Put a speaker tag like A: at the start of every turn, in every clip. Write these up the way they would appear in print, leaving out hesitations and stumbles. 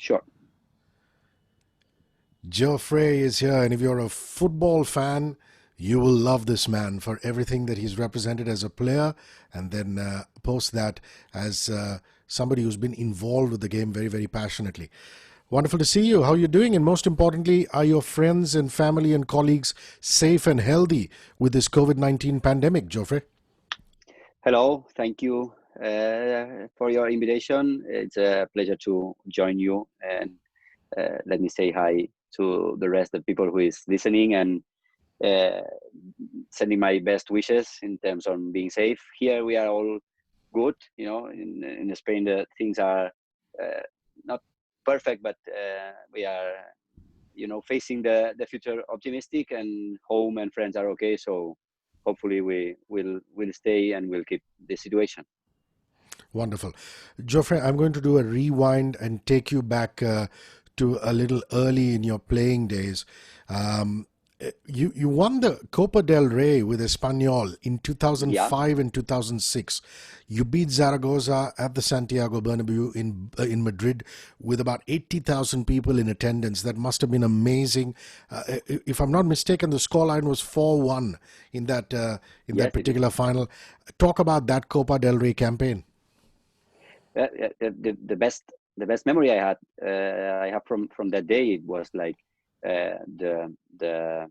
A: Sure.
B: Jofre is here, and if you're a football fan, you will love this man for everything that he's represented as a player, and then post that as somebody who's been involved with the game very, very passionately. Wonderful to see you. How are you doing? And most importantly, are your friends and family and colleagues safe and healthy with this COVID-19 pandemic, Jofre?
A: Hello. Thank you for your invitation. It's a pleasure to join you. And let me say hi to the rest of the people who is listening and uh, sending my best wishes in terms of being safe. Here we are all good. In Spain, the things are not perfect, but we are, facing the future optimistic, and home and friends are okay. So hopefully we will stay and we'll keep the situation.
B: Wonderful. Jofre, I'm going to do a rewind and take you back to a little early in your playing days. Um, you won the Copa del Rey with Espanyol in
A: Yeah,
B: 2005 and 2006. You beat Zaragoza at the Santiago Bernabeu in Madrid with about 80,000 people in attendance. That must have been amazing. If I'm not mistaken, the scoreline was 4-1 in that
A: yes, it is.
B: particular final. Talk about that Copa del Rey campaign.
A: The best memory I have from that day, it was like uh, the the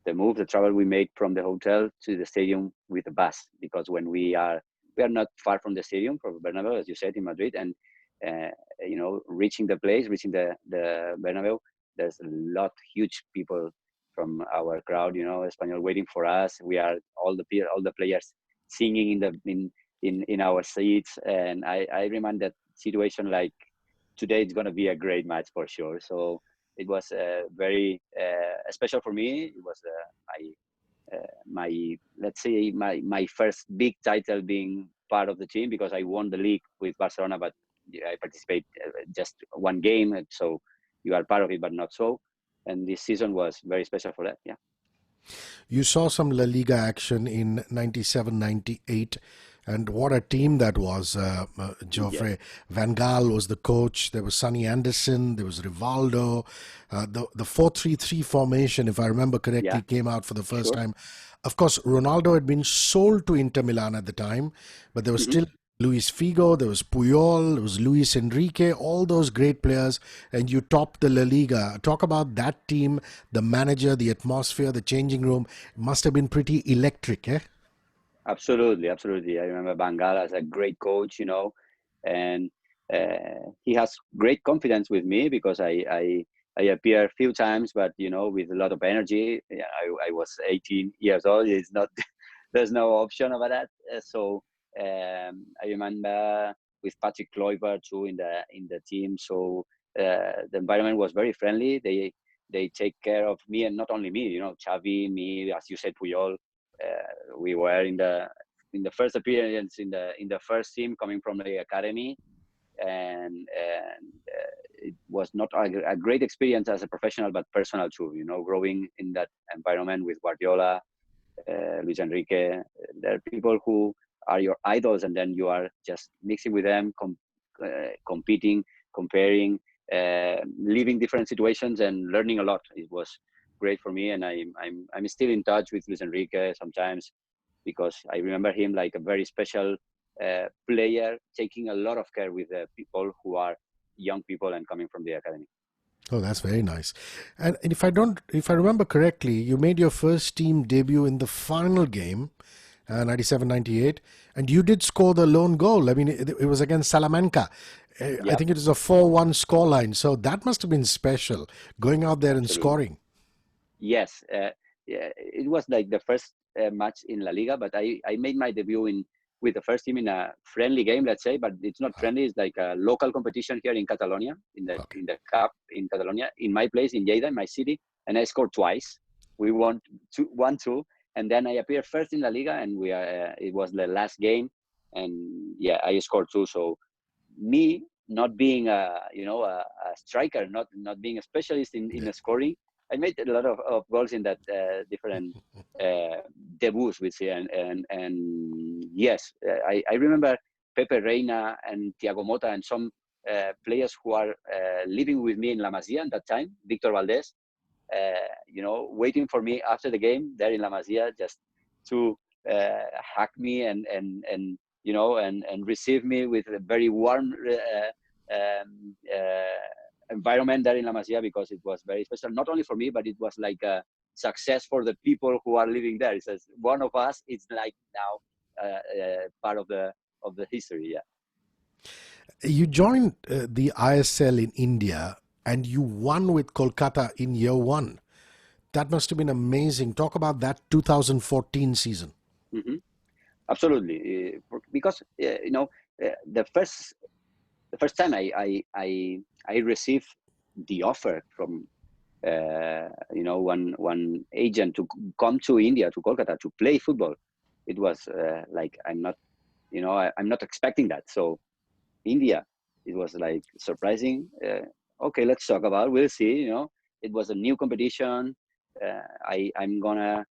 A: the travel we made from the hotel to the stadium with the bus, because when we are not far from the stadium, from Bernabeu, as you said, in Madrid. And reaching the place, reaching the Bernabeu, there's a lot huge people from our crowd, Espanyol, waiting for us. We are all the players singing in our seats. And I remember that situation like today. It's going to be a great match for sure. So it was very special for me. It was my let's say my first big title being part of the team, because I won the league with Barcelona, but I participate just one game. And so you are part of it, but not so. And this season was very special for that. Yeah.
B: You saw some LaLiga action in 97, 98, and what a team that was,
A: Yes.
B: Jofre. Van Gaal was the coach. There was Sonny Anderson. There was Rivaldo. The 4-3-3 formation, if I remember
A: Yeah.
B: correctly, came out for the first
A: Sure.
B: time. Of course, Ronaldo had been sold to Inter Milan at the time, but there was
A: Hmm.
B: still Luis Figo, there was Puyol, there was Luis Enrique, all those great players, and you topped the La Liga. Talk about that team, the manager, the atmosphere, the changing room. It must have been pretty electric, eh?
A: Absolutely, absolutely. I remember Bangala as a great coach, and he has great confidence with me, because I appear a few times, but with a lot of energy. Yeah, I was 18 years old. It's not there's no option about that. So I remember with Patrick Kluivert too in the team. So the environment was very friendly. They take care of me, and not only me. Xavi, me, as you said, Puyol. We were in the first appearance in the first team, coming from the academy. And it was not a great experience as a professional, but personal too. Growing in that environment with Guardiola, Luis Enrique. There are people who are your idols, and then you are just mixing with them, competing, comparing, living different situations, and learning a lot. It was great for me, and I'm still in touch with Luis Enrique sometimes, because I remember him like a very special player, taking a lot of care with the people who are young people and coming from the academy.
B: Oh, that's very nice. And if I remember correctly, you made your first team debut in the final game, 97, 98, and you did score the lone goal. I mean, it was against Salamanca. I
A: Yep,
B: think it was a 4-1 scoreline. So that must have been special, going out there and
A: absolutely.
B: scoring.
A: Yes, yeah, it was like the first match in La Liga, but I made my debut with the first team in a friendly game, let's say, but it's not friendly. It's like a local competition here in Catalonia, in the
B: Okay.
A: in the cup in Catalonia, in my place in Lleida, in my city, and I scored twice. We won 1-2, and then I appeared first in La Liga, and it was the last game, and yeah, I scored two. So me not being a striker, not being a specialist in
B: Yeah.
A: scoring, I made a lot of goals in that different uh, debuts, we say. And yes, I remember Pepe Reina and Thiago Mota and some players who are living with me in La Masia at that time, Victor Valdez, waiting for me after the game there in La Masia, just to hug me and receive me with a very warm environment there in La Masia, because it was very special, not only for me, but it was like a success for the people who are living there. It says one of us, it's like now part of the history. Yeah.
B: You joined the ISL in India and you won with Kolkata in year one. That must have been amazing. Talk about that 2014 season.
A: Mm-hmm. Absolutely, because the first time I received the offer from one agent to come to India, to Kolkata, to play football, it was like I'm not expecting that. So India, it was like surprising. Okay, let's talk about it. We'll see. It was a new competition. I'm gonna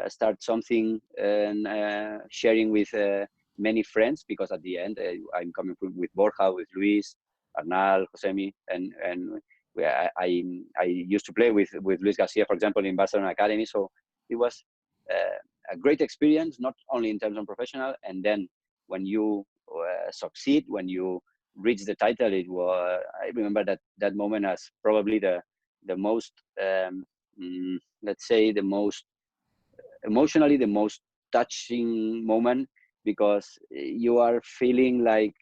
A: start something and sharing with many friends, because at the end I'm coming with Borja, with Luis, Arnal, Josemi, and I used to play with Luis Garcia, for example, in Barcelona Academy. So it was a great experience, not only in terms of professional, and then when you succeed, when you reach the title, I remember that moment as probably the most let's say the most emotionally the most touching moment, because you are feeling like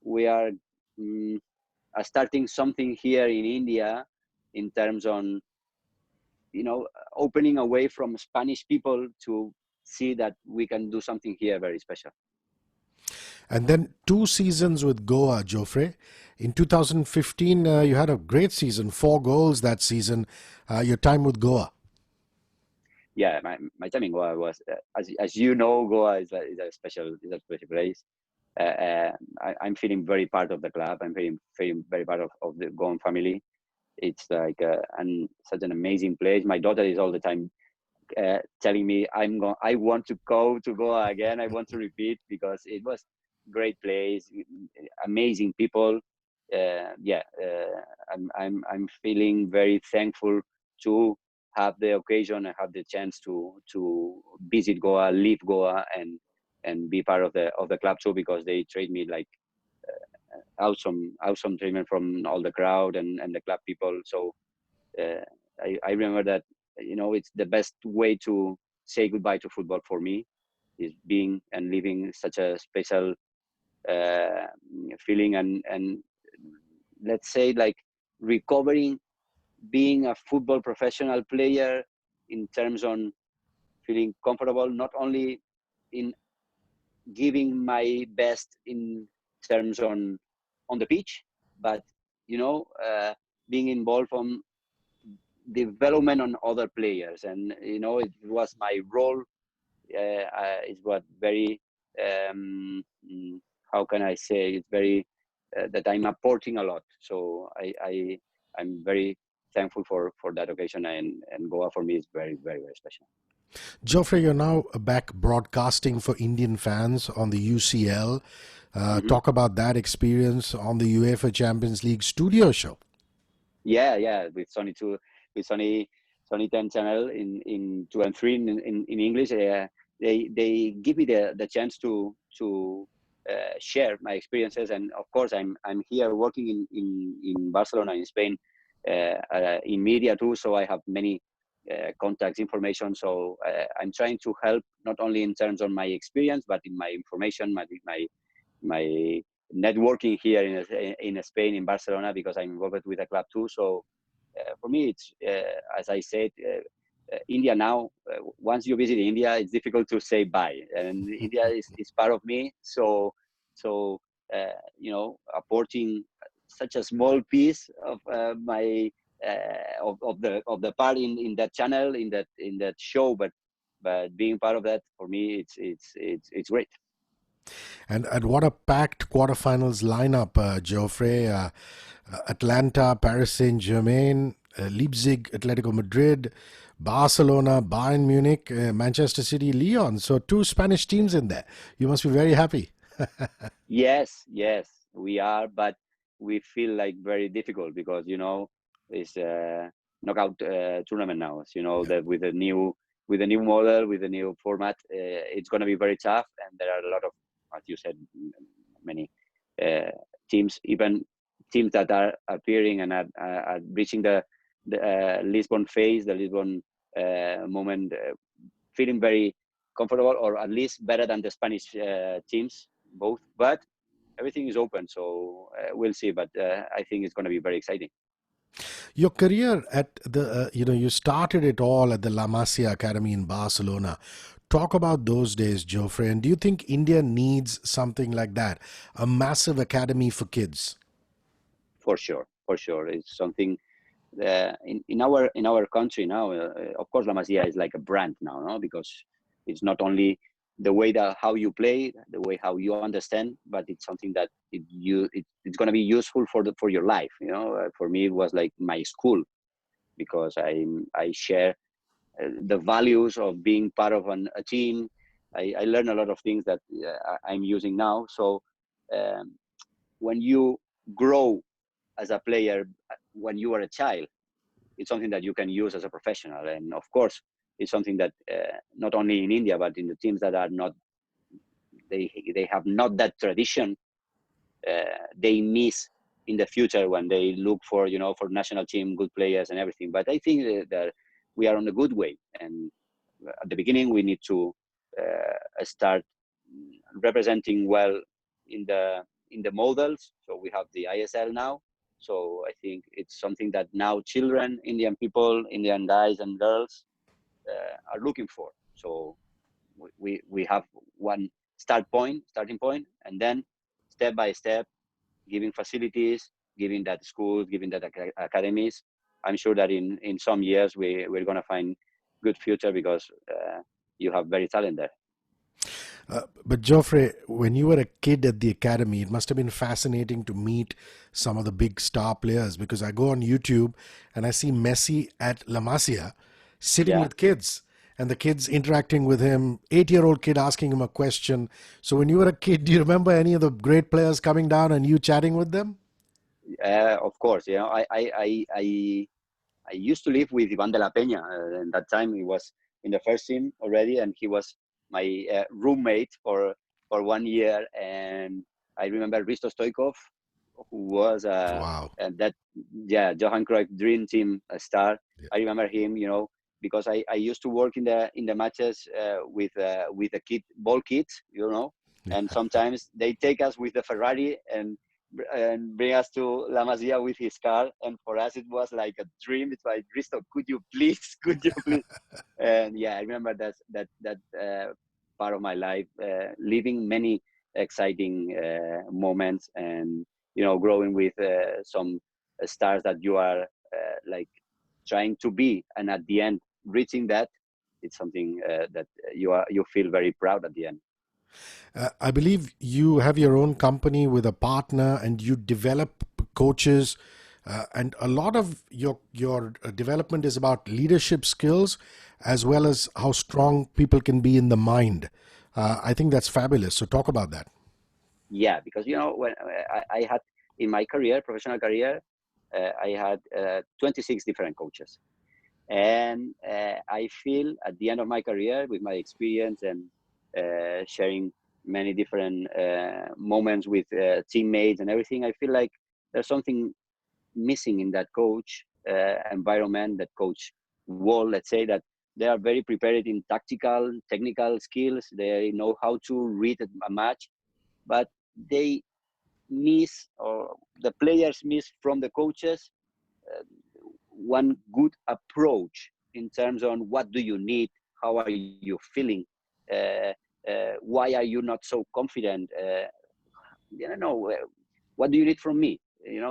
A: we are starting something here in India, in terms on opening away from Spanish people to see that we can do something here very special.
B: And then 2 seasons with Goa, Jofre. In 2015, you had a great season, 4 goals that season. Your time with Goa.
A: Yeah, my time in Goa was, as you know, Goa is a special place. I'm feeling very part of the club. I'm feeling very part of the Goan family. It's like such an amazing place. My daughter is all the time telling me I want to go to Goa again. I want to repeat, because it was great place, amazing people. I'm feeling very thankful to have the occasion and have the chance to visit Goa, live Goa, and be part of the club too, because they treat me like awesome treatment from all the crowd and the club people. So I remember that it's the best way to say goodbye to football for me, is being and living such a special feeling, and let's say like recovering being a football professional player, in terms on feeling comfortable, not only in giving my best in terms on the pitch, but being involved on development on other players. And it was my role, is what very how can I say, it's very that I'm apporting a lot. So I'm very thankful for that occasion, and Goa for me is very, very, very special.
B: Jofre, you're now back broadcasting for Indian fans on the UCL. Talk about that experience on the UEFA Champions League studio show.
A: Yeah, with Sony 10 channel in 2 and 3 in English. They give me the chance to share my experiences, and of course I'm here working in Barcelona, in Spain, in media too. So I have many contacts, information. So I'm trying to help, not only in terms of my experience, but in my information, my networking here in Spain, in Barcelona, because I'm involved with the club too. So for me, it's as I said, India now. Once you visit India, it's difficult to say bye, and India is part of me. So apporting such a small piece of my of the part in that channel, in that show, but being part of that, for me, it's great.
B: And what a packed quarterfinals lineup, Jofre. Atlanta, Paris Saint-Germain, Leipzig, Atletico Madrid, Barcelona, Bayern Munich, Manchester City, Lyon. So 2 Spanish teams in there. You must be very happy.
A: Yes, we are. But we feel like very difficult because it's a knockout tournament now. So, that with a new model, with a new format, it's going to be very tough, and there are a lot of, as you said, many teams, even teams that are appearing and are reaching the Lisbon phase, the Lisbon moment, feeling very comfortable, or at least better than the Spanish teams, both. But everything is open, so we'll see. But I think it's going to be very exciting.
B: Your career at you started it all at the La Masia Academy in Barcelona. Talk about those days, Jofre. And do you think India needs something like that? A massive academy for kids?
A: For sure. It's something in our country now. Of course, La Masia is like a brand now, no? Because it's not only the way that how you play, the way how you understand, but it's something that it's going to be useful for your life. For me, it was like my school, because I share the values of being part of a team. I learned a lot of things that I'm using now. So when you grow as a player, when you are a child, it's something that you can use as a professional. And of course, it's something that not only in India, but in the teams that are not, they have not that tradition, they miss in the future when they look for, for national team, good players and everything. But I think that we are on a good way. And at the beginning, we need to start representing well in the models. So we have the ISL now. So I think it's something that now children, Indian people, Indian guys and girls are looking for. So we have one starting point, and then step by step, giving facilities, giving that schools, giving that academies. I'm sure that in some years we're going to find good future, because you have very talent there.
B: But Joffrey, when you were a kid at the academy, it must have been fascinating to meet some of the big star players, because I go on YouTube and I see Messi at La Masia sitting
A: Yeah.
B: with kids and the kids interacting with him, 8-year-old kid asking him a question. So when you were a kid, do you remember any of the great players coming down and you chatting with them?
A: Of course, I used to live with Ivan de la Peña. And that time he was in the first team already, and he was my roommate for 1 year. And I remember Risto Stoikov, who was
B: Wow.
A: and that Johan Cruyff dream team star.
B: Yeah.
A: I remember him, because I used to work in the matches with the ball kids, and sometimes they take us with the Ferrari and bring us to La Masia with his car. And for us, it was like a dream. It's like, Risto, could you please, And yeah, I remember that part of my life, living many exciting moments, and growing with some stars that you are like trying to be, and at the end reaching that. It's something that you feel very proud at the end.
B: I believe you have your own company with a partner and you develop coaches. And a lot of your development is about leadership skills as well as how strong people can be in the mind. I think that's fabulous. So talk about that.
A: Yeah, because when I had in my career, professional career, I had 26 different coaches. And I feel at the end of my career, with my experience and sharing many different moments with teammates and everything, I feel like there's something missing in that coach environment, that coach wall, let's say, that they are very prepared in tactical, technical skills. They know how to read a match, but they miss, or the players miss from the coaches, uh, one good approach in terms on what do you need, how are you feeling, why are you not so confident, what do you need from me?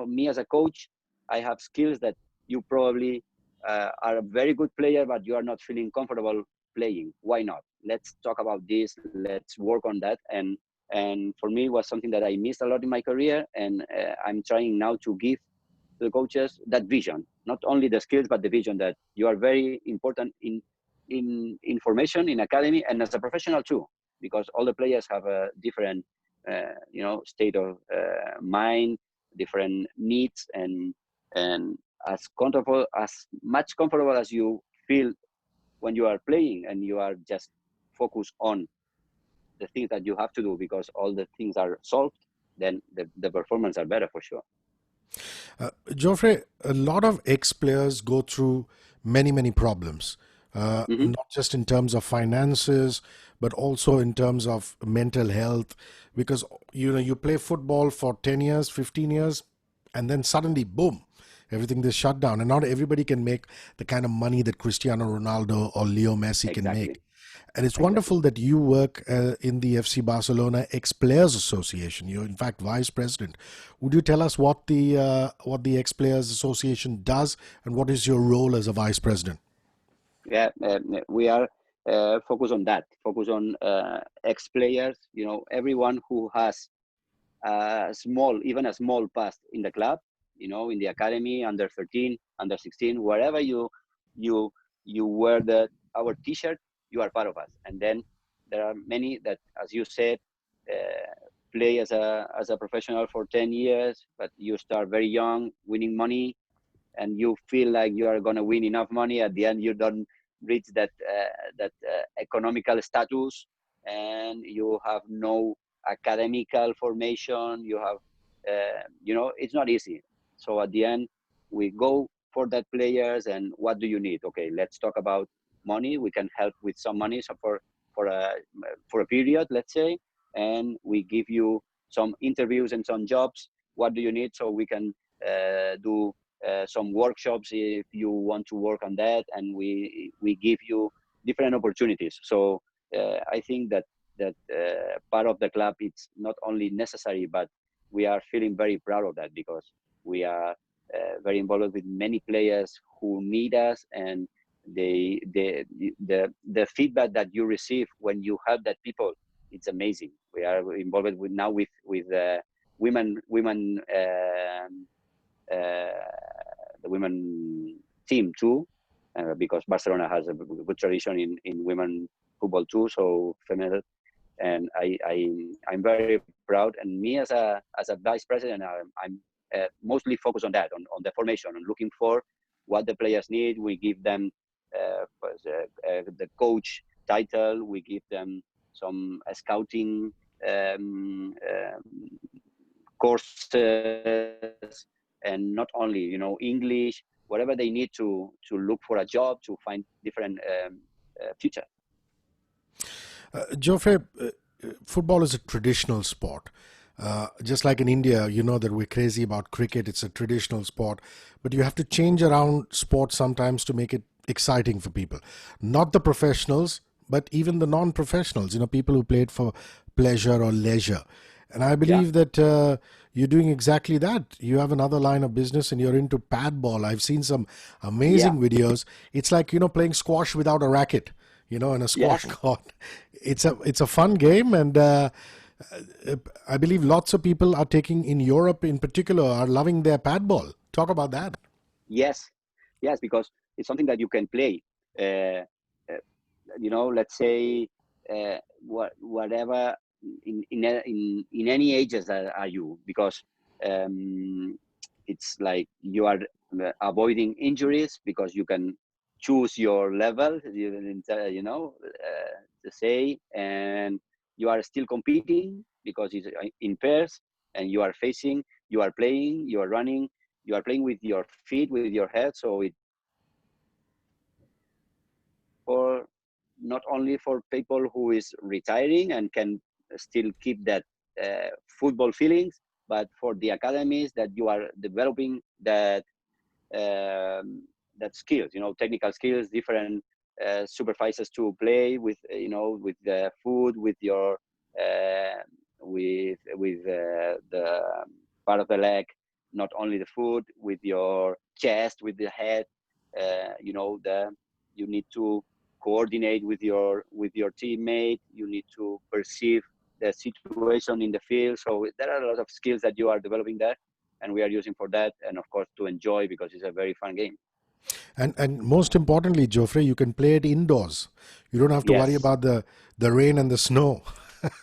A: Me as a coach, I have skills that you probably are a very good player, but you are not feeling comfortable playing. Why not? Let's talk about this. Let's work on that. And for me, it was something that I missed a lot in my career, and I'm trying now to give to the coaches that vision, not only the skills, but the vision, that you are very important in information, in academy, and as a professional too, because all the players have a different state of mind, different needs, and as much comfortable as you feel when you are playing, and you are just focused on the things that you have to do because all the things are solved, then the performance are better for sure.
B: Jofre, a lot of ex-players go through many problems, not just in terms of finances, but also in terms of mental health. Because you play football for 10 years, 15 years, and then suddenly, boom, everything is shut down. And not everybody can make the kind of money that Cristiano Ronaldo or Leo Messi can make. And it's wonderful that you work in the FC Barcelona Ex-Players Association. You're in fact vice president. Would you tell us what the Ex-Players Association does, and what is your role as a vice president?
A: Yeah, we are focused on that. Focus on ex-players. Everyone who has even a small past in the club. In the academy, under 13, under 16, wherever you wear our T-shirt, you are part of us. And then there are many that, as you said, play as a professional for 10 years, but you start very young, winning money, and you feel like you are going to win enough money. At the end, you don't reach that economical status, and you have no academical formation. You have, it's not easy. So at the end, we go for that players, and what do you need? Okay, let's talk about money. We can help with some money, so for a period, let's say, and we give you some interviews and some jobs. What do you need? So we can do some workshops if you want to work on that, and we give you different opportunities. So I think that part of the club, it's not only necessary, but we are feeling very proud of that, because we are very involved with many players who need us, and the feedback that you receive when you help that people, it's amazing. We are involved with women the women team too, because Barcelona has a good tradition in women football too, so feminine. And I'm very proud. And me as a vice president, I'm mostly focused on that, on the formation, on looking for what the players need. We give them the coach title. We give them some scouting courses, and not only English, whatever they need to look for a job, to find different future.
B: Jofre, football is a traditional sport. Just like in India, that we're crazy about cricket. It's a traditional sport, but you have to change around sports sometimes to make it exciting for people. Not the professionals, but even the non-professionals, people who play it for pleasure or leisure. And I believe that you're doing exactly that. You have another line of business, and you're into pad ball. I've seen some amazing videos. It's like, playing squash without a racket, and a squash court. It's a fun game, and I believe lots of people are in Europe in particular, are loving their pad ball. Talk about that.
A: Yes, because it's something that you can play. Let's say whatever in any ages are you, because it's like you are avoiding injuries, because you can choose your level, to say, and you are still competing because it's in pairs, and you are facing, you are playing, you are running, you are playing with your feet, with your head. So it for not only for people who is retiring and can still keep that football feelings, but for the academies that you are developing that skills, technical skills, different supervisors to play with, with the foot, with your with the part of the leg, not only the foot, with your chest, with the head. You need to coordinate with your teammate. You need to perceive the situation in the field. So there are a lot of skills that you are developing there, and we are using for that, and of course to enjoy, because it's a very fun game.
B: And most importantly, Jofre, you can play it indoors. You don't have to worry about the rain and the snow.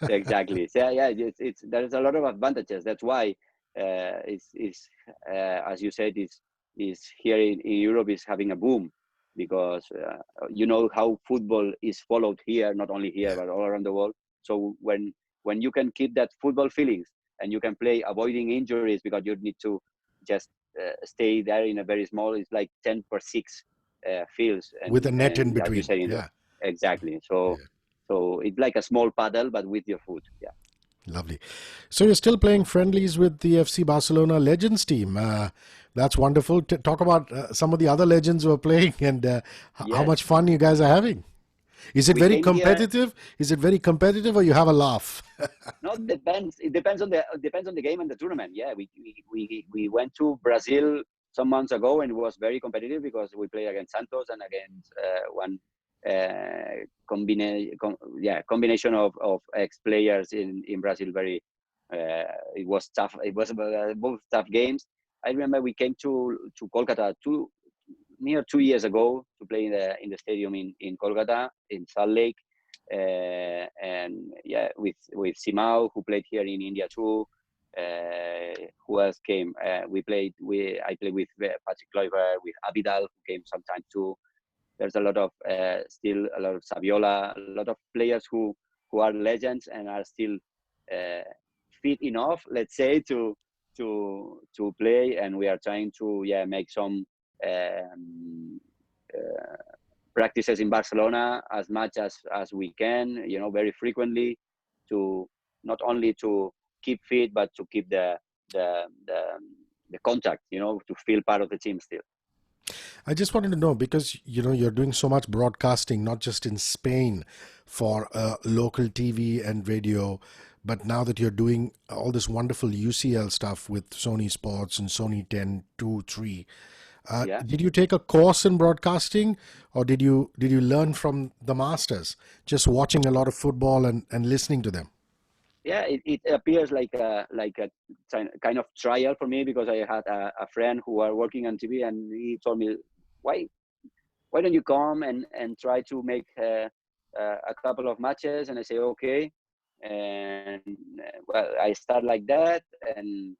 A: Exactly. So, there's a lot of advantages. That's why is as you said, is here in Europe is having a boom, because you know how football is followed here, not only here
B: Yeah.
A: but all around the world. So when you can keep that football feelings, and you can play avoiding injuries, because you need to just stay there in a very small, it's like 10 per 6 fields,
B: With a net in
A: and as you
B: between.
A: said,
B: Yeah.
A: exactly. So
B: Yeah.
A: it's like a small paddle but with your foot. Yeah.
B: Lovely. So you're still playing friendlies with the FC Barcelona Legends team. That's wonderful. Talk about some of the other legends who are playing and how
A: Yes,
B: much fun you guys are having. Is it
A: we
B: very
A: came here.
B: competitive? Is it very competitive, or you have a laugh?
A: No, depends. It depends on the game and the tournament. Yeah, we went to Brazil some months ago, and it was very competitive because we played against Santos and against one combination of ex players in Brazil. Very, it was tough. It was both tough games. I remember we came to Kolkata near 2 years ago to play in the stadium in Kolkata, in Salt Lake, and yeah, with Simao, who played here in India too. Who else came? I played with Patrick Kluivert, with Abidal, who came sometime too. There's a lot of still a lot of Saviola, a lot of players who are legends and are still uh, fit enough, let's say, to play. And we are trying to make some um, uh, practices in Barcelona as much as we can, very frequently, to not only to keep fit but to keep the the, the contact, to feel part of the team still.
B: I just wanted to know, because you're doing so much broadcasting, not just in Spain for local TV and radio, but now that you're doing all this wonderful UCL stuff with Sony Sports and Sony 10, 2, 3.
A: Yeah.
B: Did you take a course in broadcasting, or did you learn from the masters, just watching a lot of football and listening to them?
A: Yeah, it appears like a kind of trial for me, because I had a friend who are working on TV, and he told me, why why don't you come and try to make a couple of matches? And I say, okay. And well, I start like that, and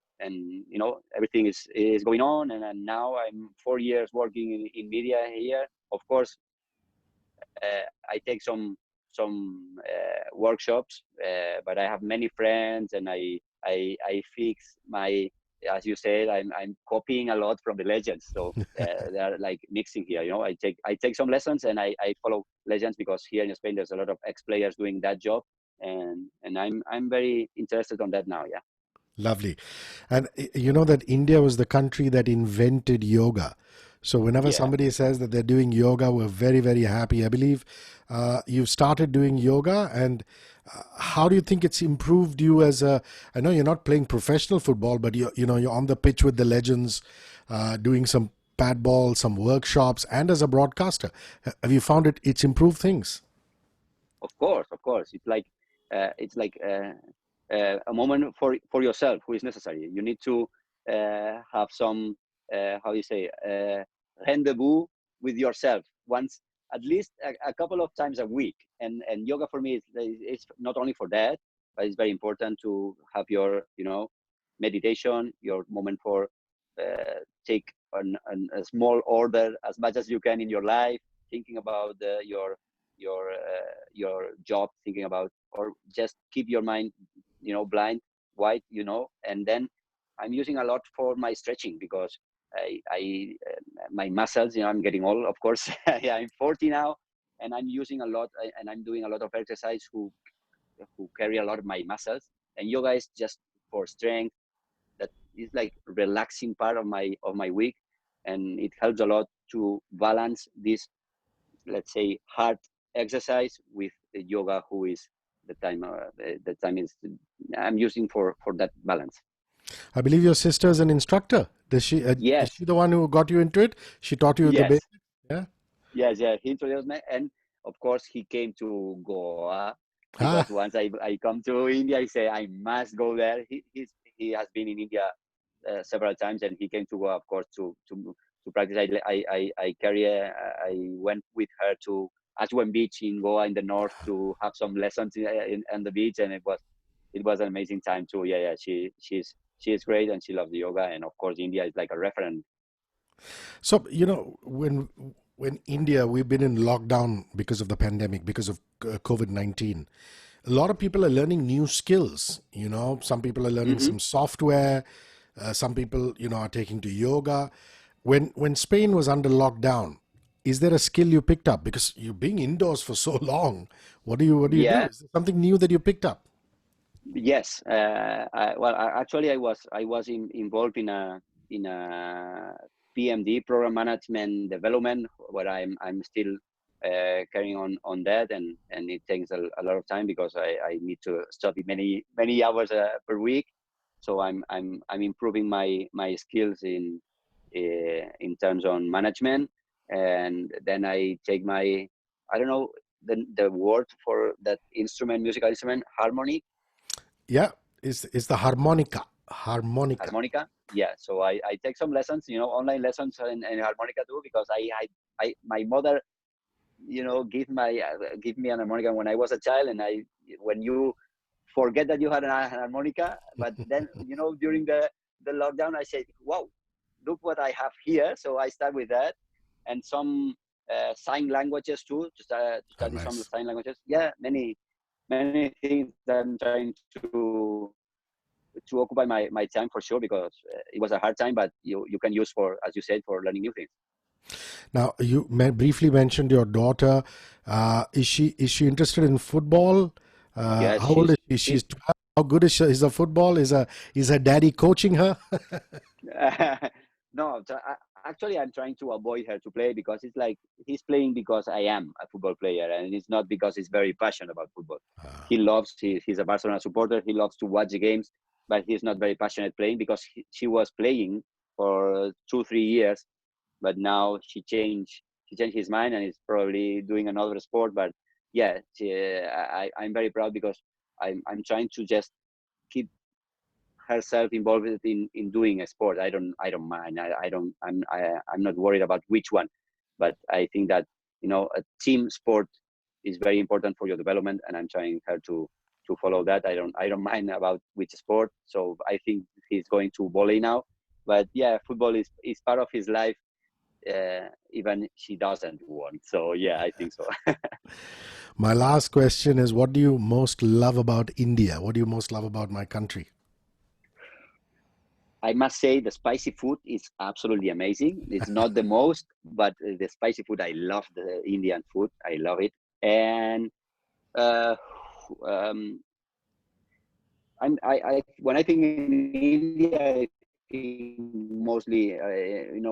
A: everything is going on, and now I'm 4 years working in media here. Of course, I take some workshops, but I have many friends, and I fix my, as you said, I'm copying a lot from the legends. So they are like mixing here. I take some lessons, and I follow legends, because here in Spain there's a lot of ex players doing that job, and I'm very interested on that now. Yeah.
B: Lovely. And you know that India was the country that invented yoga. So whenever
A: Yeah.
B: somebody says that they're doing yoga, we're very, very happy. I believe you've started doing yoga, and how do you think it's improved you as a? I know you're not playing professional football, but you're on the pitch with the legends, doing some pad ball, some workshops, and as a broadcaster. Have you found it's improved things?
A: Of course. It's like a moment for yourself, who is necessary. You need to have some, how you say, rendezvous with yourself once, at least a couple of times a week. And yoga for me is not only for that, but it's very important to have your meditation, your moment for take a small order as much as you can in your life, thinking about your job, thinking about, or just keep your mind blind, white, and then I'm using a lot for my stretching, because my muscles, I'm getting old, of course. Yeah, I'm 40 now, and I'm using a lot, and I'm doing a lot of exercise who carry a lot of my muscles. And yoga is just for strength. That is like relaxing part of my week, and it helps a lot to balance this, let's say, hard exercise with the yoga, who is the time is I'm using for that balance.
B: I believe your sister is an instructor. Is
A: Yes.
B: she the one who got you into it? She taught you the basics.
A: Yes.
B: Yeah.
A: Yes. Yeah, he introduced me, and of course he came to Goa, because
B: Ah,
A: once I come to India, I say I must go there. He has been in India several times, and he came to Goa, of course, to practice. I went with her to Ashwin Beach in Goa in the north to have some lessons in on the beach, and it was an amazing time too. Yeah, yeah. she is great and she loves the yoga. And of course, India is like a reference.
B: So, when India, we've been in lockdown because of the pandemic, because of COVID-19. A lot of people are learning new skills. Some people are learning
A: Hmm.
B: some software. Some people, are taking to yoga. When Spain was under lockdown, is there a skill you picked up? Because you're being indoors for so long. What do you do?
A: Yeah.
B: Is there something new that you picked up?
A: Yes. Actually, I was involved in a PMD, program management development, where I'm still carrying on that, and it takes a lot of time because I need to study many hours per week. So I'm improving my skills in terms on management, and then I take my, I don't know the word for that instrument, musical instrument, harmony.
B: Yeah, it's the harmonica. Harmonica.
A: Harmonica. Yeah, so I take some lessons, online lessons in harmonica too, because my mother, give me an harmonica when I was a child, and when you forget that you had a harmonica, but then during the lockdown, I said, wow, look what I have here. So I start with that, and some sign languages too, to
B: Oh,
A: study some
B: nice.
A: sign languages. Yeah, many things that I'm trying to occupy my time for sure, because it was a hard time, but you can use, for, as you said, for learning new things.
B: Now, you briefly mentioned your daughter. Is she interested in football?
A: Yes,
B: How old is she?
A: she's
B: She's 12. How good is her football? Is her daddy coaching her?
A: no. Actually, I'm trying to avoid her to play, because it's like he's playing because I am a football player, and it's not because he's very passionate about football.
B: Ah,
A: He's a Barcelona supporter. He loves to watch the games, but he's not very passionate playing, because she was playing for 2 3 years, but now she changed his mind and is probably doing another sport. But yeah, I'm very proud, because I'm trying to just keep herself involved in doing a sport. I don't mind. I'm not worried about which one, but I think that a team sport is very important for your development, and I'm trying her to follow that. I don't mind about which sport. So I think he's going to volley now, but yeah, football is part of his life, even she doesn't want. So yeah, I think so.
B: my last question is: what do you most love about India? What do you most love about my country?
A: I must say the spicy food is absolutely amazing. It's not the most, but the spicy food, I love the Indian food. I love it. And uh, um, when I think in India, I think mostly,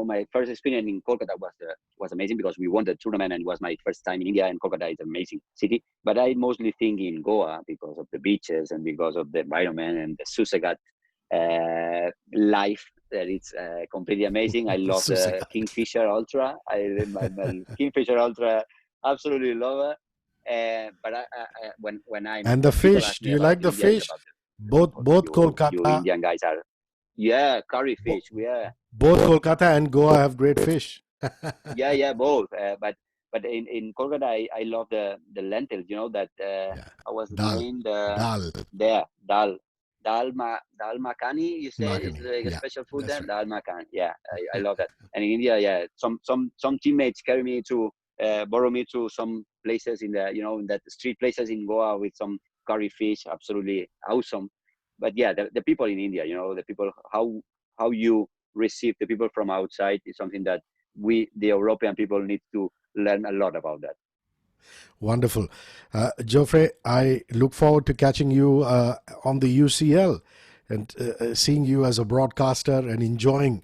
A: my first experience in Kolkata was amazing, because we won the tournament, and it was my first time in India, and Kolkata is an amazing city. But I mostly think in Goa, because of the beaches and because of the environment and the Susagat life, that it's completely amazing. I love the
B: Susigat.
A: Kingfisher Ultra. I'm a Kingfisher Ultra, absolutely love it. But
B: And the
A: when people
B: fish.
A: ask
B: Do
A: me
B: you
A: about
B: like the
A: India, it's
B: fish?
A: about the
B: Both
A: people.
B: both
A: You
B: Kolkata,
A: Indian guys are, yeah, curry
B: bo-
A: fish. Yeah,
B: both Kolkata and Goa have great fish.
A: yeah, both. But in Kolkata, I love the lentils. That
B: Yeah,
A: how was the
B: dal,
A: name? The
B: dal,
A: there dal makhani. You say it's
B: makhani.
A: like a
B: Yeah,
A: special food
B: that's
A: there.
B: right.
A: Dal makhani. Yeah, I love that. And in India, yeah, some teammates carry me to borrow me to some places in that street places in Goa with some curry fish. Absolutely awesome. But yeah, the people in India, the people, how you receive the people from outside is something that the European people, need to learn a lot about that.
B: Wonderful. Jofre, I look forward to catching you on the UCL and seeing you as a broadcaster and enjoying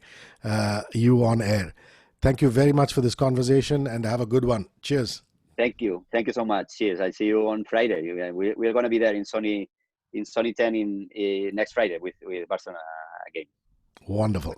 B: you on air. Thank you very much for this conversation and have a good one. Cheers.
A: Thank you so much. Cheers. I see you on Friday. We're going to be there in sunny 10 in next Friday with Barcelona again.
B: Wonderful.